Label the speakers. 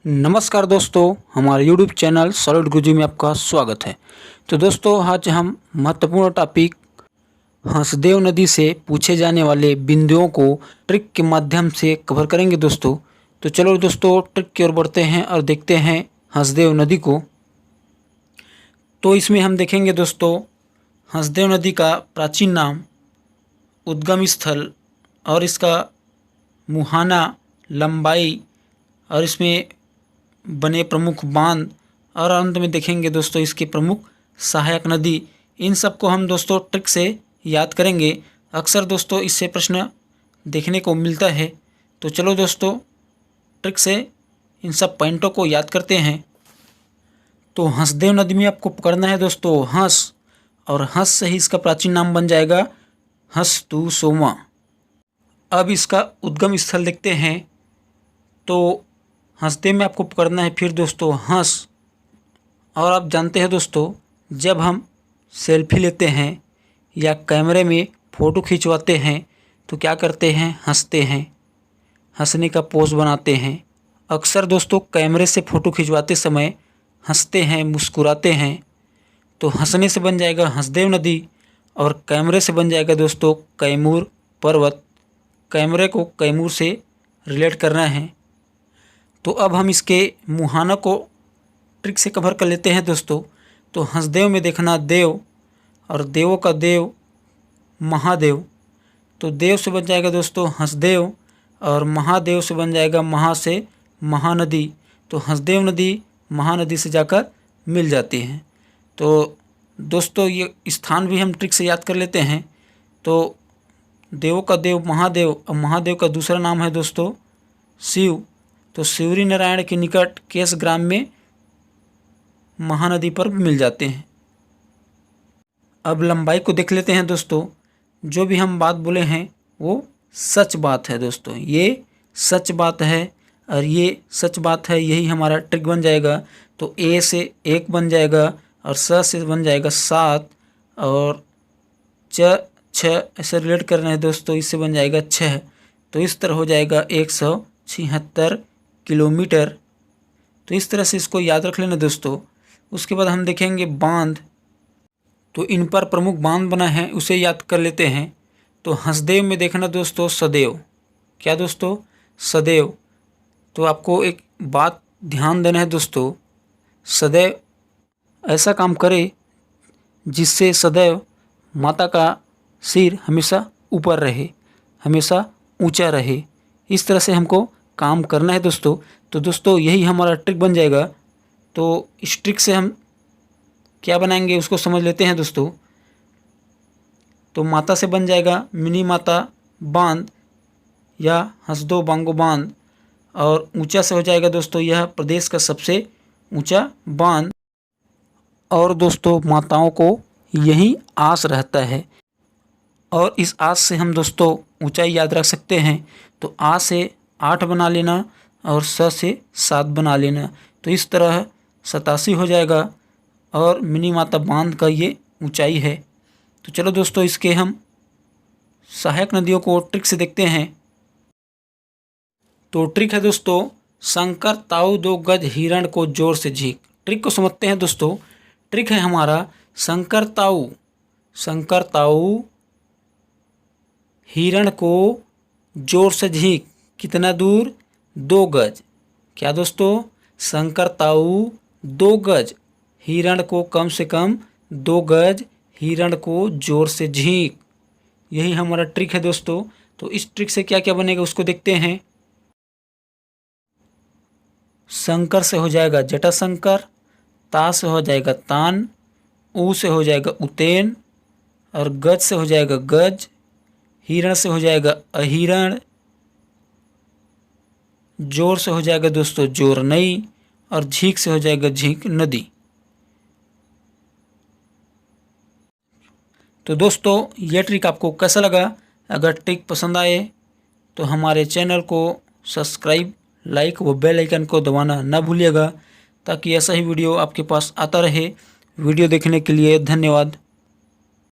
Speaker 1: नमस्कार दोस्तों, हमारे YouTube चैनल सॉलिड गुरुजी में आपका स्वागत है। तो दोस्तों, आज हम महत्वपूर्ण टॉपिक हंसदेव नदी से पूछे जाने वाले बिंदुओं को ट्रिक के माध्यम से कवर करेंगे दोस्तों। तो चलो दोस्तों, ट्रिक की ओर बढ़ते हैं और देखते हैं हंसदेव नदी को। तो इसमें हम देखेंगे दोस्तों, हंसदेव नदी का प्राचीन नाम, उद्गम स्थल और इसका मुहाना, लंबाई और इसमें बने प्रमुख बांध, और अंत में देखेंगे दोस्तों इसके प्रमुख सहायक नदी। इन सब को हम दोस्तों ट्रिक से याद करेंगे। अक्सर दोस्तों इससे प्रश्न देखने को मिलता है। तो चलो दोस्तों, ट्रिक से इन सब पॉइंटों को याद करते हैं। तो हंसदेव नदी में आपको पकड़ना है दोस्तों हंस, और हंस से ही इसका प्राचीन नाम बन जाएगा हंसतु सोमा। अब इसका उद्गम स्थल देखते हैं। तो हंसदेव में आपको पकड़ना है फिर दोस्तों हंस, और आप जानते हैं दोस्तों, जब हम सेल्फी लेते हैं या कैमरे में फ़ोटो खिंचवाते हैं तो क्या करते हैं, हंसते हैं, हंसने का पोज बनाते हैं। अक्सर दोस्तों कैमरे से फ़ोटो खिंचवाते समय हंसते हैं, मुस्कुराते हैं। तो हंसने से बन जाएगा हंसदेव नदी, और कैमरे से बन जाएगा दोस्तों कैमूर पर्वत। कैमरे को कैमूर से रिलेट करना है। तो अब हम इसके मुहाना को ट्रिक से कवर कर लेते हैं दोस्तों। तो हंसदेव में देखना देव, और देवों का देव महादेव। तो देव से बन जाएगा दोस्तों हंसदेव, और महादेव से बन जाएगा महा से महानदी। तो हंसदेव नदी महानदी से जाकर मिल जाती हैं। तो दोस्तों ये स्थान भी हम ट्रिक से याद कर लेते हैं। तो देवों का देव महादेव, और महादेव का दूसरा नाम है दोस्तों शिव। तो शिवरी नारायण के निकट केस ग्राम में महानदी पर मिल जाते हैं। अब लंबाई को देख लेते हैं दोस्तों। जो भी हम बात बोले हैं वो सच बात है दोस्तों, ये सच बात है और ये सच बात है, यही हमारा ट्रिक बन जाएगा। तो ए से 1 बन जाएगा, और स से बन जाएगा 7, और 6 ऐसे रिलेट करना है दोस्तों, इससे बन जाएगा 6। तो इस तरह हो जाएगा 176 किलोमीटर। तो इस तरह से इसको याद रख लेना दोस्तों। उसके बाद हम देखेंगे बांध। तो इन पर प्रमुख बांध बना है, उसे याद कर लेते हैं। तो हंसदेव में देखना दोस्तों सदैव। क्या दोस्तों, सदैव। तो आपको एक बात ध्यान देना है दोस्तों, सदैव ऐसा काम करे जिससे सदैव माता का सिर हमेशा ऊपर रहे, हमेशा ऊंचा रहे। इस तरह से हमको काम करना है दोस्तों। तो दोस्तों यही हमारा ट्रिक बन जाएगा। तो इस ट्रिक से हम क्या बनाएंगे उसको समझ लेते हैं दोस्तों। तो माता से बन जाएगा मिनी माता बांध या हंसदो बांगो बांध, और ऊंचा से हो जाएगा दोस्तों यह प्रदेश का सबसे ऊंचा बांध। और दोस्तों माताओं को यही आस रहता है, और इस आस से हम दोस्तों ऊंचाई याद रख सकते हैं। तो आ से 8 बना लेना, और स से 7 बना लेना। तो इस तरह 87 हो जाएगा, और मिनी माता बांध का ये ऊंचाई है। तो चलो दोस्तों, इसके हम सहायक नदियों को ट्रिक से देखते हैं। तो ट्रिक है दोस्तों, शंकर ताऊ 2 गज हिरण को जोर से झींक। ट्रिक को समझते हैं दोस्तों। ट्रिक है हमारा शंकर ताऊ, शंकर ताऊ हिरण को जोर से झींक। कितना दूर, 2 गज। क्या दोस्तों, शंकर ताऊ 2 गज हिरण को कम से कम 2 गज हिरण को जोर से झींक। यही हमारा ट्रिक है दोस्तों। तो इस ट्रिक से क्या क्या बनेगा उसको देखते हैं। शंकर से हो जाएगा जटाशंकर, ता से हो जाएगा तान, ऊ से हो जाएगा उतेन, और गज से हो जाएगा गज, हिरण से हो जाएगा अहिरण, जोर से हो जाएगा दोस्तों जोर नई, और झींक से हो जाएगा झींक नदी। तो दोस्तों ये ट्रिक आपको कैसा लगा? अगर ट्रिक पसंद आए तो हमारे चैनल को सब्सक्राइब, लाइक व बेल आइकन को दबाना ना भूलिएगा, ताकि ऐसा ही वीडियो आपके पास आता रहे। वीडियो देखने के लिए धन्यवाद।